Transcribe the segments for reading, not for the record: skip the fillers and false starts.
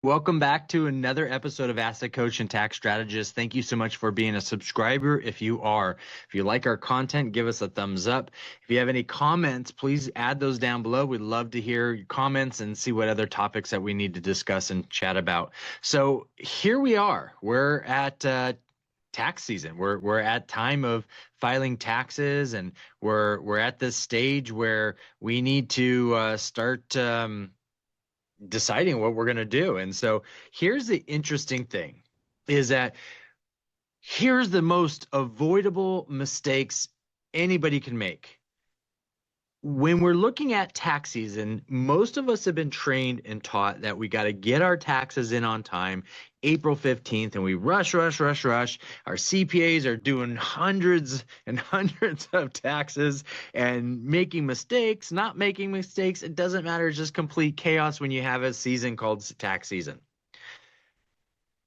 Welcome back to another episode of Asset Coach and Tax Strategist. Thank you so much for being a subscriber. If you like our content, give us a thumbs up. If you have any comments, please add those down below. We'd love to hear your comments and see what other topics that we need to discuss and chat about. So here we are. We're at tax season. We're at time of filing taxes, and we're at this stage where we need to start deciding what we're going to do. And so here's the interesting thing is that here's the most avoidable mistakes anybody can make. When we're looking at tax season, most of us have been trained and taught that we got to get our taxes in on time, April 15th, and we rush. Our CPAs are doing hundreds and hundreds of taxes and making mistakes, not making mistakes. It doesn't matter. It's just complete chaos when you have a season called tax season.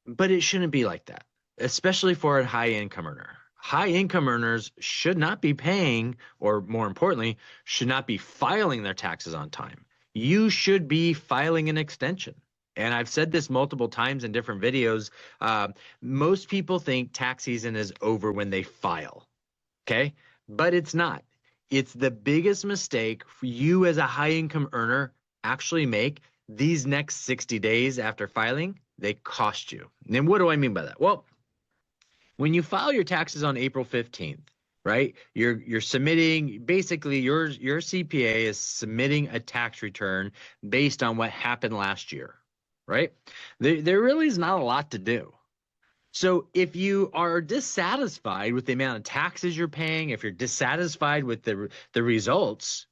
But it shouldn't be like that, especially for a high income earner. High income earners should not be paying, or more importantly, should not be filing their taxes on time. You should be filing an extension. And I've said this multiple times in different videos. Most people think tax season is over when they file. Okay, but it's not. It's the biggest mistake for you as a high income earner actually make. These next 60 days after filing, they cost you. And what do I mean by that? Well, when you file your taxes on April 15th, right, you're submitting, basically your CPA is submitting a tax return based on what happened last year, right? There really is not a lot to do. So if you are dissatisfied with the amount of taxes you're paying, if you're dissatisfied with the results,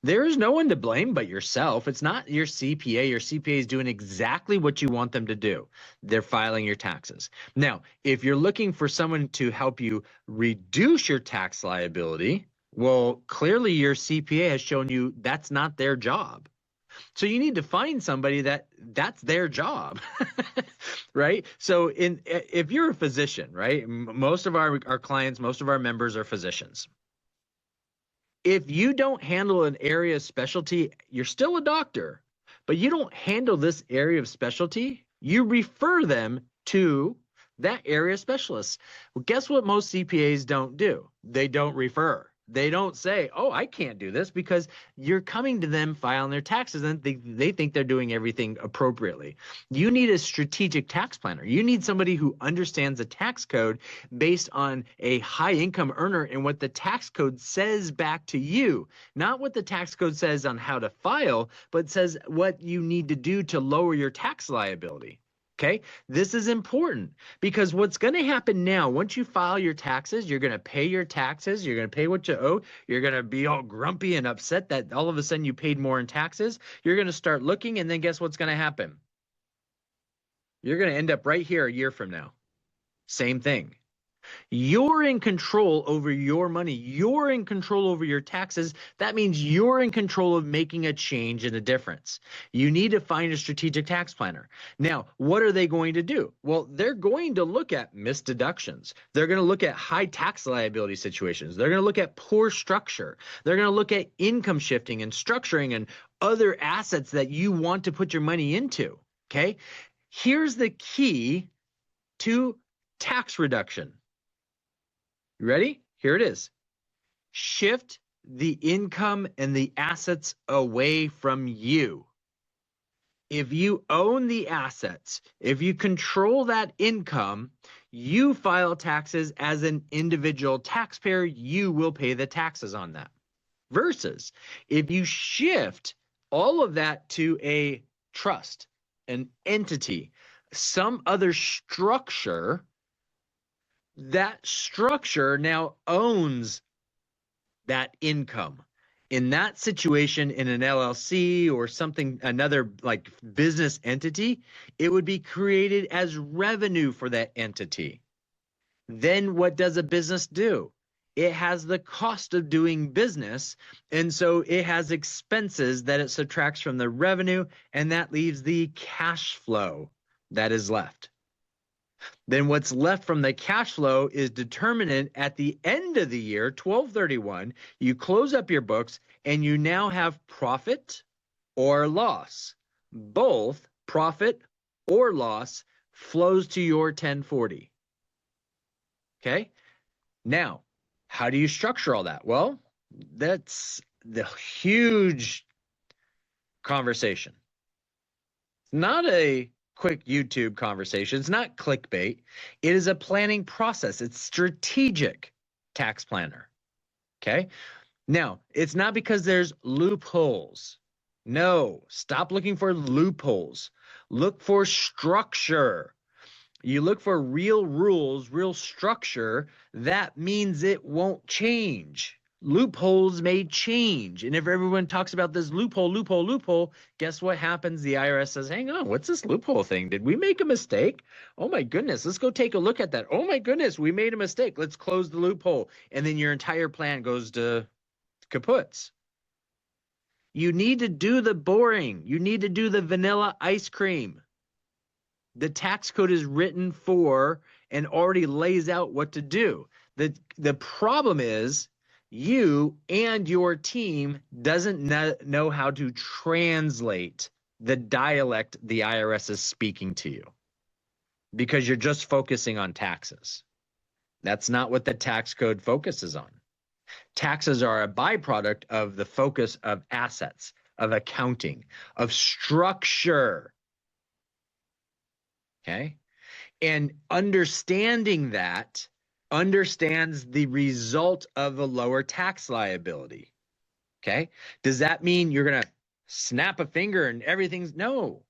there is no one to blame but yourself. It's not your CPA. Your CPA is doing exactly what you want them to do. They're filing your taxes. Now, if you're looking for someone to help you reduce your tax liability, well, clearly your CPA has shown you that's not their job. So you need to find somebody that's their job, right? So if you're a physician, right, most of our clients, most of our members are physicians. If you don't handle an area of specialty, you're still a doctor, but you don't handle this area of specialty, you refer them to that area specialist. Well, guess what most CPAs don't do? They don't refer. They don't say, oh, I can't do this, because you're coming to them filing their taxes and they think they're doing everything appropriately. You need a strategic tax planner. You need somebody who understands the tax code based on a high income earner and what the tax code says back to you. Not what the tax code says on how to file, but says what you need to do to lower your tax liability. Okay, this is important because what's going to happen now, once you file your taxes, you're going to pay your taxes, you're going to pay what you owe, you're going to be all grumpy and upset that all of a sudden you paid more in taxes. You're going to start looking, and then guess what's going to happen? You're going to end up right here a year from now. Same thing. You're in control over your money. You're in control over your taxes. That means you're in control of making a change and a difference. You need to find a strategic tax planner. Now, what are they going to do? Well, they're going to look at missed deductions. They're going to look at high tax liability situations. They're going to look at poor structure. They're going to look at income shifting and structuring and other assets that you want to put your money into. Okay? Here's the key to tax reduction. You ready? Here it is. Shift the income and the assets away from you. If you own the assets, if you control that income, you file taxes as an individual taxpayer, you will pay the taxes on that. Versus if you shift all of that to a trust, an entity, some other structure, that structure now owns that income. In that situation, in an LLC or something, another like business entity, it would be created as revenue for that entity. Then what does a business do? It has the cost of doing business, and so it has expenses that it subtracts from the revenue, and that leaves the cash flow that is left. Then what's left from the cash flow is determined at the end of the year, 12/31. You close up your books and you now have profit or loss, both profit or loss flows to your 1040. Okay? Now, how do you structure all that? Well, that's the huge conversation. Not a quick YouTube conversation. It's not clickbait. It is a planning process. It's strategic tax planner. Okay? Now, it's not because there's loopholes. No, stop looking for loopholes. Look for structure. You look for real rules, real structure. That means it won't change. Loopholes may change. And if everyone talks about this loophole, guess what happens? The IRS says, hang on, what's this loophole thing? Did we make a mistake? Oh my goodness, let's go take a look at that. Oh my goodness, we made a mistake. Let's close the loophole. And then your entire plan goes to kaputs. You need to do the boring. You need to do the vanilla ice cream. The tax code is written for and already lays out what to do. The problem is you and your team doesn't know how to translate the dialect the IRS is speaking to you because you're just focusing on taxes. That's not what the tax code focuses on. Taxes are a byproduct of the focus of assets, of accounting, of structure. Okay? And understanding that understands the result of a lower tax liability. Okay? Does that mean you're going to snap a finger and everything's no.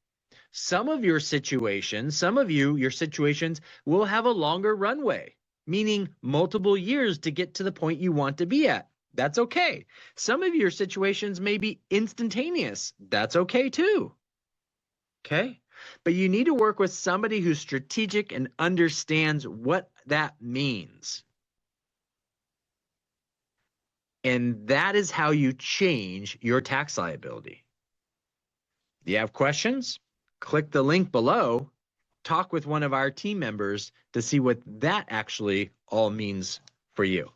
Some of your situations, your situations will have a longer runway, meaning multiple years to get to the point you want to be at. That's okay. Some of your situations may be instantaneous. That's okay too. Okay? But you need to work with somebody who's strategic and understands what that means. And that is how you change your tax liability. Do you have questions? Click the link below. Talk with one of our team members to see what that actually all means for you.